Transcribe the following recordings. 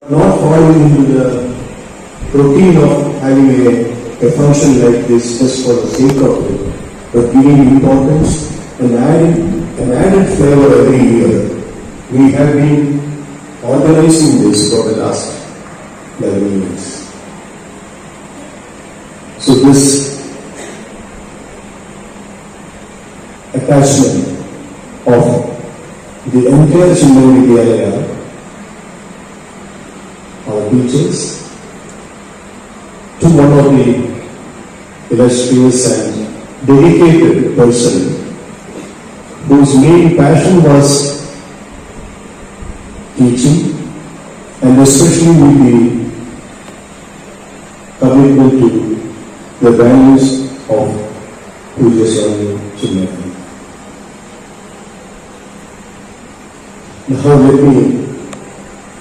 not falling into the routine of having a function like this just for the sake of it, but giving importance and adding an added flavor every year. We have been organizing this for the last 11 years. So this attachment of the entire Chinmaya Vidyalaya, our teachers, to one of the illustrious and dedicated person whose main passion was teaching, and especially with the commitment to the values of Pujya Swami Chinmaya. Now let me,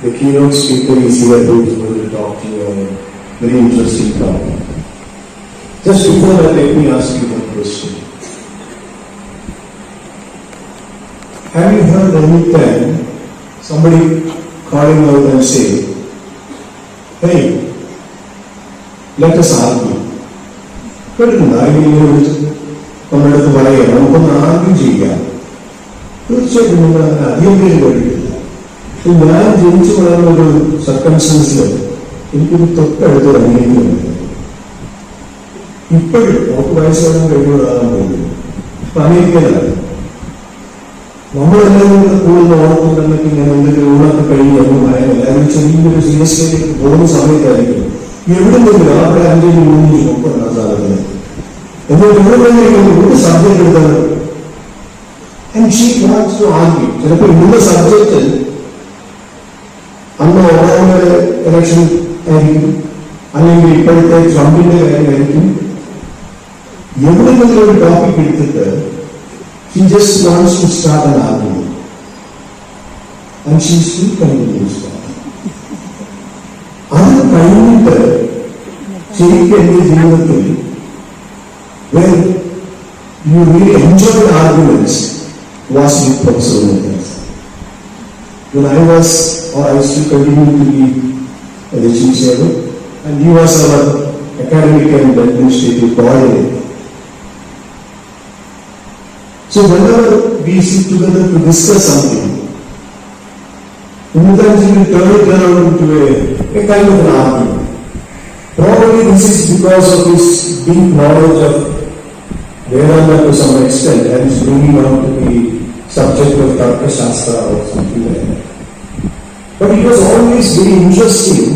the keynote speaker is here who is going to talk to you on a very interesting topic. Just before that, let me ask you one question. Have you heard any time somebody calling out and saying, hey, let us argue? നമ്മളടുത്ത് പറയാം നമുക്കൊന്ന് argue ചെയ്യാം. തീർച്ചയായിട്ടും നിങ്ങൾ അങ്ങനെ അധികം പേര് കേട്ടിട്ടില്ല. ഞാൻ ജനിച്ചു വളർന്ന ഒരു സർക്കംസ്റ്റൻസിൽ എനിക്കൊരു തൊട്ടടുത്ത് അംഗീകരിക്കുന്നുണ്ട്. ഇപ്പോഴും നമുക്ക് വയസ്സോളം കഴിവുകളാകാൻ പോകുന്നു. അപ്പൊ അമേരിക്കയിലാണ് നമ്മളെല്ലാവരും കൂടെ കൂടുന്ന ഓണത്തുണ്ടെന്നൊക്കെ ഇങ്ങനെ എന്തെങ്കിലും ഊണൊക്കെ കഴിഞ്ഞ് നമ്മൾ പറയാൻ എല്ലാവരും ചെറിയൊരു CSK പോകുന്ന സമയത്തായിരിക്കും എവിടെന്നെങ്കിലും അവിടെ 5 3 30 സാധനങ്ങൾ എന്നിട്ട് ഇവിടെ ഒരു സബ്ജക്ട് എടുത്തത് and she wants to argue. ചിലപ്പോൾ ഇന്ന സബ്ജക്റ്റ് അന്ന് ഒബാമയുടെ ഇലക്ഷൻ ആയിരിക്കും, അല്ലെങ്കിൽ ഇപ്പോഴത്തെ ട്രംപിന്റെ കാര്യമായിരിക്കും. എവിടെന്നെങ്കിലും ഒരു ടോപ്പിക് എടുത്തിട്ട് she just wants to start an argument and she still continues that. അത് കഴിഞ്ഞിട്ട് ശരിക്കും എന്റെ ജീവിതത്തിൽ where you really enjoyed arguments was with Professor Mukherjee. When I still continue to be the chief servant, and he was our academic and administrative coordinator. So whenever we sit together to discuss something, Mukherjee will turn it around into a kind of an argument. Probably this is because of his deep knowledge of Vedanta to some extent, and is bringing out to the subject of Tarka Shastra or something like that. But it was always very interesting,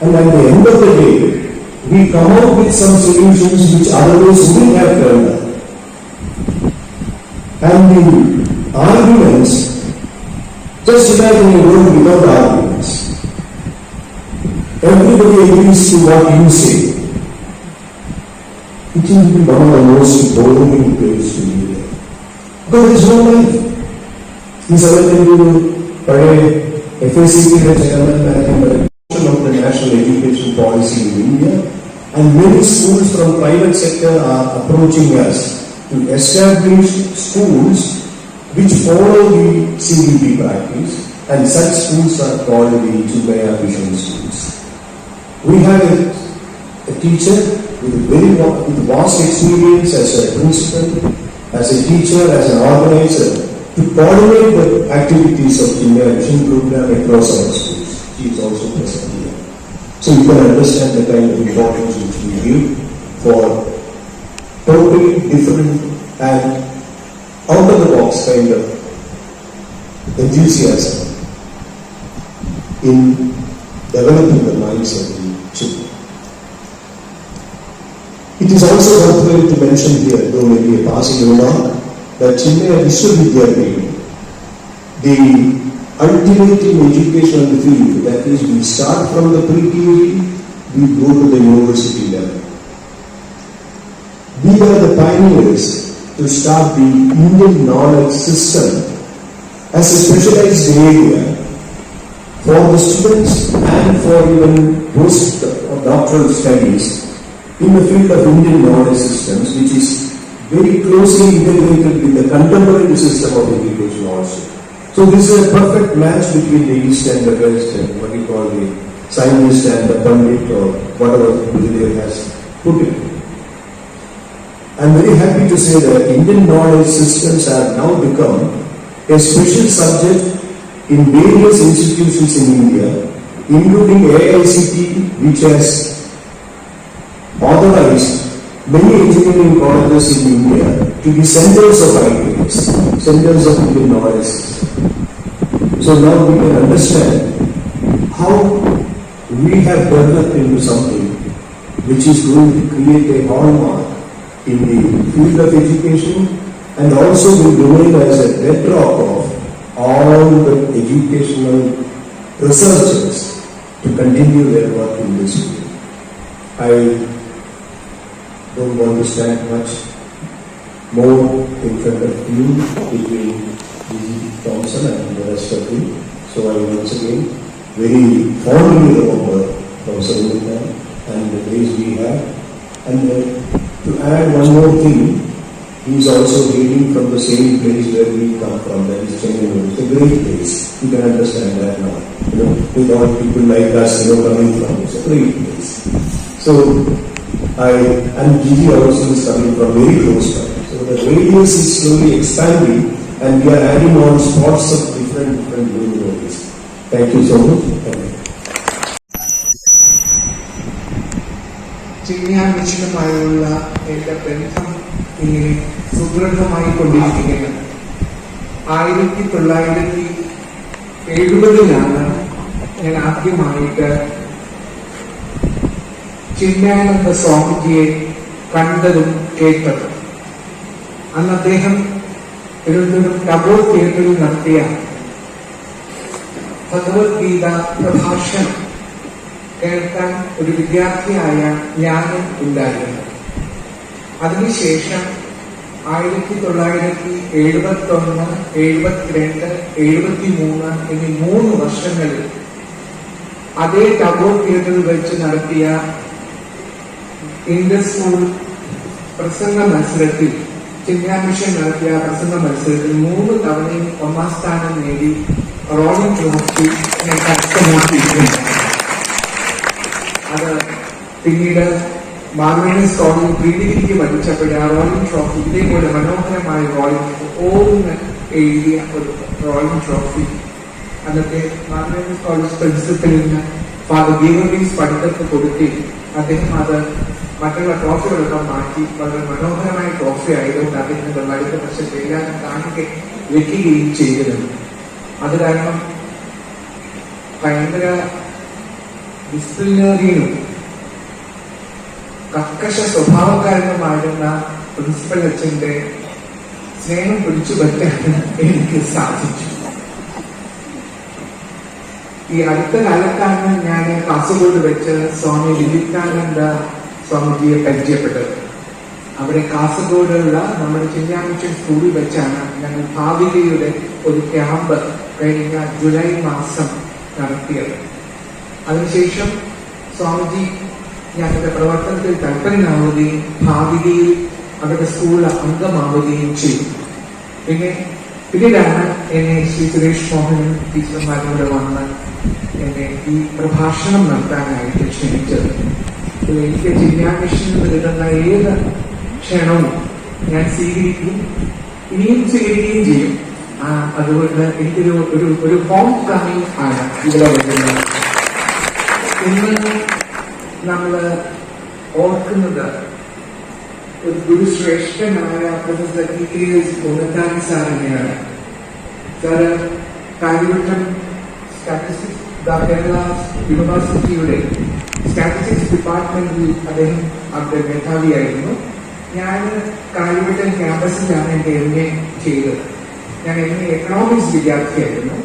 and at the end of the day, we come out with some solutions which otherwise wouldn't have turned up. And the arguments, just imagine a world without arguments. Everybody agrees to what you say. It will be one of the most boring ways to be there. Because there is no life. This other FACP chairman of the National Education Policy in India, and many schools from private sector are approaching us to establish schools which follow the CBT practice, and such schools are called the Chinmaya Vision schools. We have a teacher with vast experience as a principal, as a teacher, as an organizer, to coordinate the activities of Chinmaya Vision program across our schools. She is also present here. So you can understand the kind of importance which we give for totally different and out-of-the-box kind of enthusiasm in developing the minds of the children. It is also worthwhile to mention here, though maybe a passing remark, that Chinmaya Vishwavidyalaya, the ultimate in educational field, that is, we start from the pre-KG, we go to the university level. We are the pioneers to start the Indian knowledge system as a specialized area for the students and for even post-doctoral studies in the field of Indian knowledge systems, which is very closely integrated with the contemporary system of education also. So this is a perfect match between the East and the West, and what we call the scientist and the pundit, or whatever Gurudev has put it. I'm very happy to say that Indian knowledge systems have now become a special subject in various institutions in India, including AICT, which has authorized many engineering colleges in India to be centers of ideas, centers of Indian knowledge system. So now we can understand how we have developed into something which is going to create a hallmark in the field of education, and also will remain as a bedrock of all the educational researchers to continue their work in this field. I don't want to stand much more in front of you between D.G. Thompson and the rest of you. So I once again very fondly remember Professor Ullithan and the days we had. And to add one more thing, he is also hailing from the same place where we come from, that is Chennai. It's a great place. You can understand that now. With all people like us, coming from, it's a great place. So and Gigi also is coming from very close by. So the radius is slowly expanding, and we are adding on spots of different universities. Thank you so much. Thank you. ചിന്യാൻ മിഷനുമായുള്ള എൻ്റെ ബന്ധം ഇങ്ങനെ സുദൃഢമായി കൊണ്ടിരിക്കുകയാണ്. 1970 ഞാൻ ആദ്യമായിട്ട് ചിന്യാനന്ദ സ്വാമിജിയെ കണ്ടതും കേട്ടതും. അന്ന് അദ്ദേഹം തിരുവനന്തപുരം ടാഗോർ തിയേറ്ററിൽ നടത്തിയ ഭഗവത്ഗീത പ്രഭാഷണം കേൾക്കാൻ ഒരു വിദ്യാർത്ഥിയായ ഞാനും ഉണ്ടായിരുന്നു. അതിനുശേഷം 1971, 72, 73 എന്നീ 3 വർഷങ്ങളിൽ അതേ ടാഗോർ തിയേറ്ററിൽ വെച്ച് നടത്തിയ ഇന്റർ സ്കൂൾ പ്രസംഗ മത്സരത്തിൽ, ചിന്യാൻ മിഷൻ നടത്തിയ പ്രസംഗ മത്സരത്തിൽ 3 തവണയും 1ാം സ്ഥാനം നേടി റോളിംഗ് ട്രോഫി കരസ്ഥമാക്കിയിട്ടുണ്ട്. അത് പിന്നീട് മാർവേണീസ് കോളേജിൽ പ്രീഡിഗ്രിക്ക് പഠിച്ചപ്പോൾ ആ റോളിംഗ് ട്രോഫി ഇതേപോലെ മനോഹരമായ റോളിംഗ് ഓർന്ന് എഴുതിയ ഒരു റോളിംഗ് ട്രോഫി അന്നത്തെ മാർവേണീസ് കോളേജ് പ്രിൻസിപ്പലിന് ഫാദർ ഗീവർഗീസ് പഠിത്തത്തിൽ കൊടുക്കുകയും അദ്ദേഹം അത് മറ്റുള്ള ട്രോഫികളൊക്കെ മാറ്റി വളരെ മനോഹരമായ ട്രോഫി ആയതുകൊണ്ട് അദ്ദേഹത്തിന്റെ വലുത് പക്ഷെ എല്ലാവരും കാണിക്ക വെക്കുകയും ചെയ്തിരുന്നു. അത് കാരണം ഭയങ്കര ഡിസിപ്ലിനറിയും കർക്കശ സ്വഭാവക്കാരനുമായിരുന്ന പ്രിൻസിപ്പൽ അച്ഛന്റെ സ്നേഹം പിടിച്ചു പറ്റാൻ എനിക്ക് സാധിച്ചു. ഈ അടുത്ത കാലത്താണ് ഞാൻ കാസർഗോഡ് വെച്ച് സ്വാമി വിവേകാനന്ദ സ്വാമിജിയെ പരിചയപ്പെട്ടത്. അവിടെ കാസർഗോഡുള്ള നമ്മുടെ ചിന്യാൻ മിഷൻ സ്കൂളിൽ വെച്ചാണ് ഞങ്ങൾ ഭാവികയുടെ ഒരു ക്യാമ്പ് കഴിഞ്ഞ ജൂലൈ മാസം നടത്തിയത്. അതിനുശേഷം സ്വാമിജി ഞങ്ങളുടെ പ്രവർത്തനത്തിൽ തൽപരനാവുകയും ഭാവികയിൽ അവരുടെ സ്കൂളിൽ അംഗമാവുകയും ചെയ്തു. പിന്നീടാണ് എന്നെ ശ്രീ സുരേഷ് മോഹനും ടീച്ചർമാരോട് വന്ന് എന്നെ ഈ പ്രഭാഷണം നടത്താനായിട്ട് ക്ഷണിച്ചത്. എനിക്ക് ചിന്യാൻ മിഷനിൽ നിന്ന് കിട്ടുന്ന ഏത് ക്ഷണവും ഞാൻ സ്വീകരിക്കും, ഇനിയും സ്വീകരിക്കുകയും ചെയ്യും. അതുകൊണ്ട് എനിക്കൊരു ഹോം കമ്മിങ് ആണ് ഇവിടെ വരുന്നത്. ഇന്ന് നമ്മൾ ഓർക്കുന്നത് ഒരു ഗുരുശ്രേഷ്ഠനായ പ്രൊഫസർ ടി.കെ.എസ്. ഉള്ളത്താൻ സാറിനെയാണ്. സാറ് കാര്യവട്ടം സ്റ്റാറ്റിസ്റ്റിക്സ് കേരള യൂണിവേഴ്സിറ്റിയുടെ സ്റ്റാറ്റിസ്റ്റിക്സ് ഡിപ്പാർട്ട്മെന്റിൽ അദ്ദേഹം അവിടെ മേധാവിയായിരുന്നു. ഞാൻ കാര്യവട്ടം ക്യാമ്പസിലാണ് എൻ്റെ MA ചെയ്തത്. ഞാൻ MA എക്കണോമിക്സ് വിദ്യാർത്ഥിയായിരുന്നു.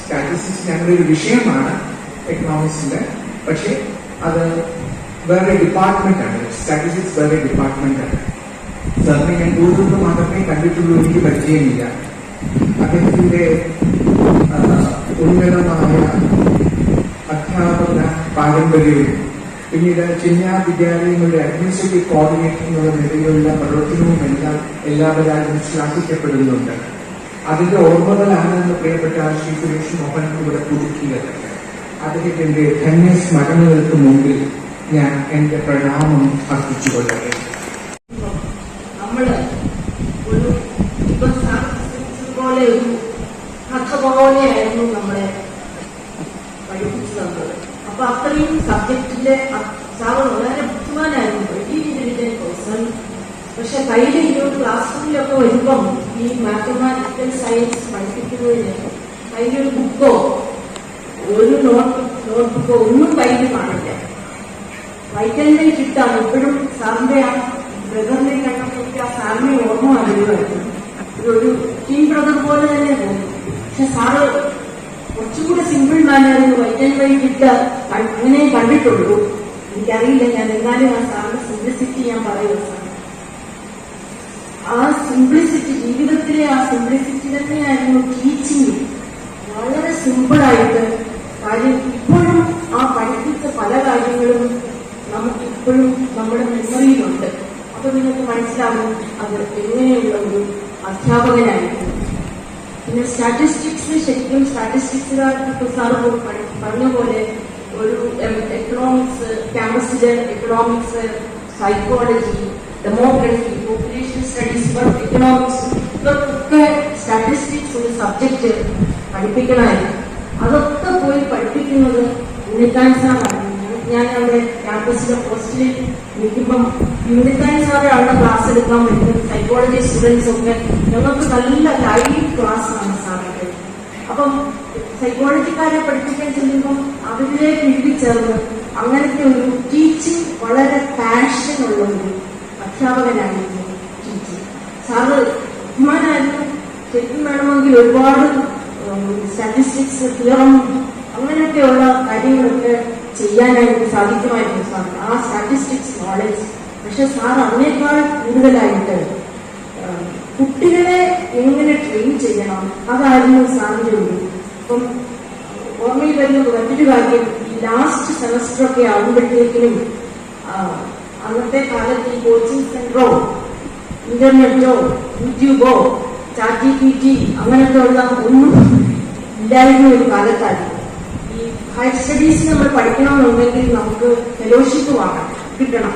സ്റ്റാറ്റിസ്റ്റിക്സ് ഞങ്ങളുടെ ഒരു വിഷയമാണ് എക്കണോമിക്സിന്റെ, പക്ഷെ അത് വേറെ ഡിപ്പാർട്ട്മെന്റാണ്. സ്റ്റാറ്റിസ്റ്റിക്സ് വേറെ ഡിപ്പാർട്ട്മെന്റാണ്. സാറിനെ ഞാൻ കൂടുതൽ മാത്രമേ കണ്ടിട്ടുള്ളൂ, എനിക്ക് പരിചയമില്ല. അദ്ദേഹത്തിന്റെ ഉന്നതമായ അധ്യാപന പാരമ്പര്യവും പിന്നീട് ചിന്യാ വിദ്യാലയങ്ങളുടെ അഡ്മിനിസ്ട്രേറ്റീവ് കോർഡിനേറ്റർ എന്നുള്ള നിലയിലുള്ള പ്രവർത്തനവും എല്ലാം എല്ലാവരാലും ശ്ലാഘിക്കപ്പെടുന്നുണ്ട്. അതിന്റെ ഓർമ്മകളാണ് എന്ന് പ്രിയപ്പെട്ട ശ്രീ സുരേഷ് മോഹൻ ഇവിടെ പുതുക്കിയത്. അദ്ദേഹത്തിന്റെ ധന്യസ്മരണകൾക്ക് മുമ്പിൽ ഞാൻ എന്റെ പ്രണാമം അർപ്പിച്ചുകൊള്ളട്ടെ. നമ്മള് ഒരു പോലെ ഒരു കഥ പോലെയായിരുന്നു നമ്മളെ പഠിപ്പിച്ചു തന്നത്. അപ്പൊ അത്രയും സബ്ജക്റ്റിന്റെ സാറ് വളരെ ബുദ്ധിമാനായിരുന്നു, വെരി ഇന്റലിജന്റ് പേഴ്സൺ. പക്ഷെ കയ്യിൽ ഈ ഒരു ക്ലാസ് റൂമിലൊക്കെ വരുമ്പം ഈ മാത്തമാറ്റിക്കൽ സയൻസ് പഠിപ്പിക്കുന്നതിന് കയ്യിലൊരു ബുക്കോ ഒരു നോട്ട്ബുക്കോ ഒന്നും കയ്യിൽ കാണില്ല. വൈറ്റലിനെ കിട്ടാണ്. ഇപ്പോഴും സാറിന്റെ ആ ബ്രദറിനെ കണ്ടപ്പോൾ എനിക്ക് ആ സാറിനെ ഓർമ്മ വരുമായിരുന്നു. ഒരു ടീം ബ്രദർ പോലെ തന്നെ തോന്നി. പക്ഷെ സാറ് കുറച്ചുകൂടെ സിമ്പിൾ മാനായിരുന്നു. വൈറ്റൽ കിട്ട് അങ്ങനെ കണ്ടിട്ടുള്ളൂ, എനിക്കറിയില്ല. ഞാൻ എന്നാലും ആ സാറിന്റെ സിംപ്ലിസിറ്റി ഞാൻ പറയുക. ആ സിംപ്ലിസിറ്റി, ജീവിതത്തിലെ ആ സിംപ്ലിസിറ്റി തന്നെയായിരുന്നു ടീച്ചിങ്. വളരെ സിമ്പിളായിട്ട് കാര്യം. ഇപ്പോഴും ആ പഠിപ്പിച്ച പല കാര്യങ്ങളും നമുക്കിപ്പോഴും നമ്മുടെ മെമ്മറിയിലുണ്ട്. അപ്പൊ നിങ്ങൾക്ക് മനസ്സിലാവും അത് എങ്ങനെയുള്ള ഒരു അധ്യാപകനായിരുന്നു. പിന്നെ സ്റ്റാറ്റിസ്റ്റിക്സ്, ശരിക്കും സ്റ്റാറ്റിസ്റ്റിക്സുകാർക്ക് സാറ് പറഞ്ഞ പോലെ ഒരു എക്കണോമിക്സ്, ക്യാമ്പസിലെ economics, psychology, democracy, population studies, economics, ഇതൊക്കെ സ്റ്റാറ്റിസ്റ്റിക്സ് ഒരു സബ്ജക്ട് പഠിപ്പിക്കണമായിരുന്നു. അതൊക്കെ പോയി പഠിപ്പിക്കുന്നത് ഉണ്ണിത്താൻ സാറാണ്. ഞാൻ അവിടെ ക്യാമ്പസിലെ ഹോസ്റ്റലിൽ നിൽക്കുമ്പം ഉണ്ണിത്താൻ സാറ് അവിടെ ക്ലാസ് എടുക്കാൻ പറ്റും. സൈക്കോളജി സ്റ്റുഡൻസ് ഒക്കെ ഞങ്ങൾക്ക് നല്ല ലൈവ് ക്ലാസ് ആണ് സാറിന്റെ. അപ്പം സൈക്കോളജിക്കാരെ പഠിപ്പിക്കാൻ ചെല്ലുമ്പം അവരിലേക്ക് ഇഴുകിച്ചേർന്ന് അങ്ങനത്തെ ഒരു ടീച്ചിങ്, വളരെ പാഷനുള്ള ഒരു അധ്യാപകനായിരുന്നു ടീച്ചിങ്. സാറ് ബഹുമാനായിരുന്നു. ശരിക്കും വേണമെങ്കിൽ ഒരുപാട് സ്റ്റാറ്റിസ്റ്റിക്സ്, തിയറം, അങ്ങനെയൊക്കെയുള്ള കാര്യങ്ങളൊക്കെ ചെയ്യാനായിട്ട് സാധിക്കുമായിരുന്നു സാർ. ആ സ്റ്റാറ്റിസ്റ്റിക്സ് നോളജ്. പക്ഷെ സാർ അതിനേക്കാൾ കൂടുതലായിട്ട് കുട്ടികളെ എങ്ങനെ ട്രെയിൻ ചെയ്യണം, അതായിരുന്നു സാറിന്റെ ഒരു. അപ്പം ഓർമ്മയിൽ വരുന്ന മറ്റൊരു കാര്യം, ഈ ലാസ്റ്റ് സെമസ്റ്ററൊക്കെ ആകുമ്പോഴത്തേക്കിനും അന്നത്തെ കാലത്ത് ഈ കോച്ചിങ് സെന്ററോ ഇന്റർനെറ്റോ യൂട്യൂബോ ChatGPT അങ്ങനത്തെ ഉള്ള ഒന്നും ഇല്ലായിരുന്ന ഒരു കാലത്തായിരുന്നു. ഈ ഹയർ സ്റ്റഡീസ് നമ്മൾ പഠിക്കണമെന്നുണ്ടെങ്കിൽ നമുക്ക് ഫെലോഷിപ്പ് കിട്ടണം.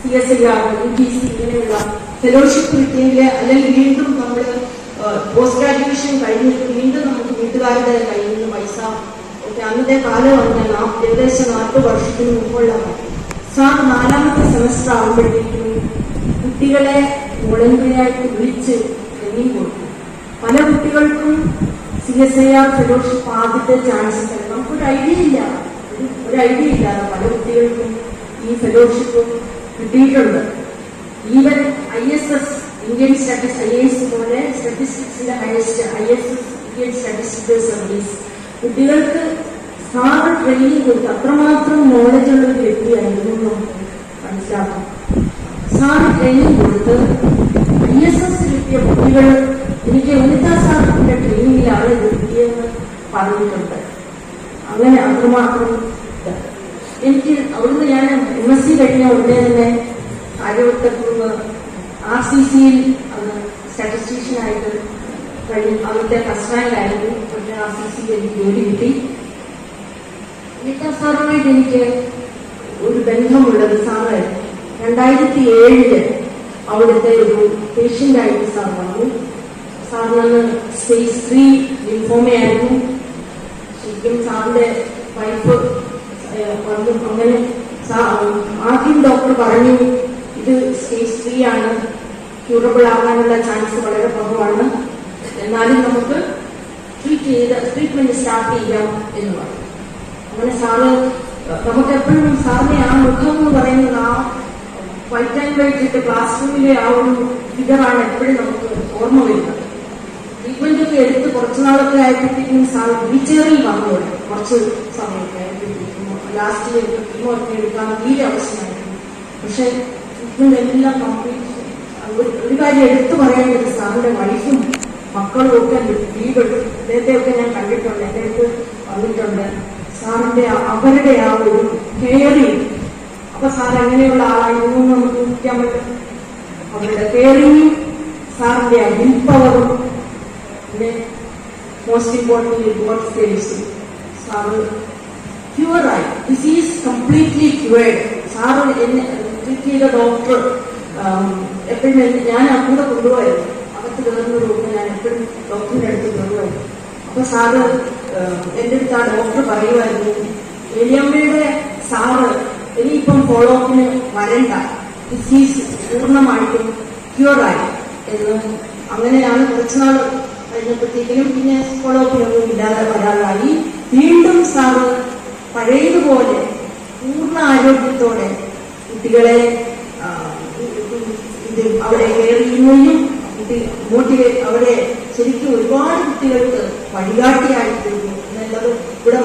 CSIR, UGC ഇങ്ങനെയുള്ള ഫെലോഷിപ്പ് കിട്ടിയെങ്കിൽ, അല്ലെങ്കിൽ വീണ്ടും നമ്മൾ പോസ്റ്റ് ഗ്രാജുവേഷൻ കഴിഞ്ഞിട്ട് വീണ്ടും നമുക്ക് വീട്ടുകാരുടെ കയ്യിൽ നിന്ന് പൈസ ഒക്കെ അന്നത്തെ കാലം പറഞ്ഞാൽ ഏകദേശം 40 വർഷത്തിന് മുമ്പുള്ള സാർ 4ാമത്തെ സെമസ്റ്റർ ആകുമ്പോഴത്തേക്കും കുട്ടികളെ വോളണ്ടറിയായിട്ട് വിളിച്ച് ട്രെയിനിങ് കൊടുക്കും. പല കുട്ടികൾക്കും CSIR ഫെലോഷിപ്പ് ആദ്യത്തെ ചാൻസ് തരും. നമുക്കൊരു ഐഡിയ ഇല്ലാതെ പല കുട്ടികൾക്കും ഈ ഫെലോഷിപ്പ് കിട്ടിയിട്ടുണ്ട്. ഈവൻ ISS, ഇന്ത്യൻ IAS പോലെ സ്റ്റാറ്റിസ്റ്റിക്സിന്റെ highest ISS, Indian statistical service, കുട്ടികൾക്ക് സാറ് ട്രെയിനിങ് കൊടുത്ത് അത്രമാത്രം നോളജ് ഉള്ള ഒരു വ്യക്തിയായിരുന്നു നമുക്ക് മനസ്സിലാക്കാം. സാറ് ട്രെയിനിങ് കൊടുത്ത് ISS കിട്ടിയ കുട്ടികൾ എനിക്ക് ഉണ്ണിത്താ സാറിന്റെ ട്രെയിനിങ്ങിലാണ് ഇത് കിട്ടിയെന്ന് പറഞ്ഞിട്ടുണ്ട്. അങ്ങനെ അത്രമാത്രം എനിക്ക് അവിടുന്ന് ഞാൻ MSc കഴിഞ്ഞ ഉടനെ തന്നെ ആരോഗ്യത്തിൽ RCCയിൽ സ്റ്റാറ്റിസ്റ്റീഷ്യനായിട്ട് കഴിഞ്ഞു. അവിടുത്തെ പ്രശ്നങ്ങളായിരുന്നു. പക്ഷേ RCCയിൽ എനിക്ക് ജോലി കിട്ടി. ഉണ്ണിത്താ സാറുമായിട്ട് എനിക്ക് ഒരു ബന്ധമുള്ളത് സാറായിരുന്നു. 2007 അവിടുത്തെ ഒരു പേഷ്യന്റായിട്ട് സാർ വന്നു. സാറിന് സ്റ്റേജ് 3 ലിംഫോമയായിരുന്നു. ശരിക്കും സാറിന്റെ വൈഫ് വന്നു. അങ്ങനെ ആദ്യം ഡോക്ടർ പറഞ്ഞു ഇത് സ്റ്റേജ് 3 ആണ്, ക്യൂറബിൾ ആകാനുള്ള ചാൻസ് വളരെ കുറവാണ്, എന്നാലും നമുക്ക് ട്രീറ്റ്മെന്റ് സ്റ്റാർട്ട് ചെയ്യാം എന്ന് പറഞ്ഞു. അങ്ങനെ സാറ് നമുക്ക് എപ്പോഴും സാറിന്റെ ആ മുഖം എന്ന് പറയുന്നത് ആ വൈറ്റ് ആൻഡ് വൈറ്റ് ക്ലാസ് റൂമിലെ ആ ഒരു ഫിഗറാണ് എപ്പോഴും നമുക്ക് ഓർമ്മ വരുന്നത്. ട്രീറ്റ്മെന്റ് ഒക്കെ എടുത്ത് കുറച്ചു നാളൊക്കെ ആയപ്പോഴത്തേക്കും സാർ വീൽചെയറിൽ വന്നു കുറച്ച് സമയമൊക്കെ ആയപ്പോഴത്തേക്കും ലാസ്റ്റിൽ കീമോ ഒക്കെ എടുക്കാൻ തീരെ ആവശ്യമായിരുന്നു. പക്ഷെ ട്രീറ്റ്മെന്റ് എല്ലാം കംപ്ലീറ്റ്. ഒരു കാര്യം എടുത്തു പറയേണ്ടത് സാറിന്റെ വൈഫും മക്കളും ഒക്കെ ലീവെടുത്തു. അദ്ദേഹത്തെയൊക്കെ ഞാൻ കണ്ടിട്ടുണ്ട്, എൻ്റെ അടുത്ത് വന്നിട്ടുണ്ട്. സാറിന്റെ അവരുടെ ആ ഒരു കെയറിങ്, അപ്പൊ സാർ എങ്ങനെയുള്ള ആളായിരുന്നു നമുക്ക് ഊഹിക്കാൻ പറ്റും. അവരുടെ കെയറിങ്ങും സാറിന്റെ ആ വിൽ പവറും പിന്നെ most important report face sir ക്യൂറായി, ഡിസീസ് കംപ്ലീറ്റ്ലി ക്യൂർഡ്. സാറ് എന്നെ ട്രീറ്റ് ചെയ്ത ഡോക്ടർ എപ്പോഴും ഞാൻ കൂടെ കൊണ്ടുപോയായിരുന്നു, അകത്ത് കയറുന്ന റൂമിൽ ഞാൻ എപ്പോഴും ഡോക്ടറിന്റെ അടുത്ത് കയറുമായിരുന്നു. അപ്പൊ സാറ് എൻ്റെ അടുത്ത് ആ ഡോക്ടർ പറയുമായിരുന്നു, എലിയമ്മയുടെ സാറ് ഇനിയിപ്പം ഫോളോ അപ്പിന് വരണ്ട, ഡിസീസ് പൂർണ്ണമായിട്ടും ക്യൂറായി എന്ന്. അങ്ങനെയാണ് കുറച്ചുനാൾ കഴിഞ്ഞപ്പോഴത്തേക്കിനും പിന്നെ ഫോളോ അപ്പിനൊന്നും ഇല്ലാതെ വരാതായി. വീണ്ടും സാറ് പഴയതുപോലെ പൂർണ്ണ ആരോഗ്യത്തോടെ കുട്ടികളെ അവരെ കെയർ ചെയ്യുകയും മോട്ടിവേറ്റ് അവരെ ശരിക്കും ഒരുപാട് കുട്ടികൾക്ക് വഴികാട്ടിയായിത്തീരുന്നു എന്നുള്ളത് ഇവിടെ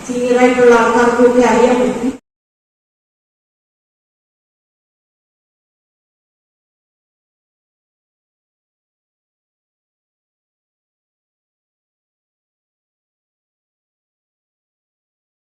സീനിയറായിട്ടുള്ള ആൾക്കാർക്കൊക്കെ അറിയാൻ പറ്റും.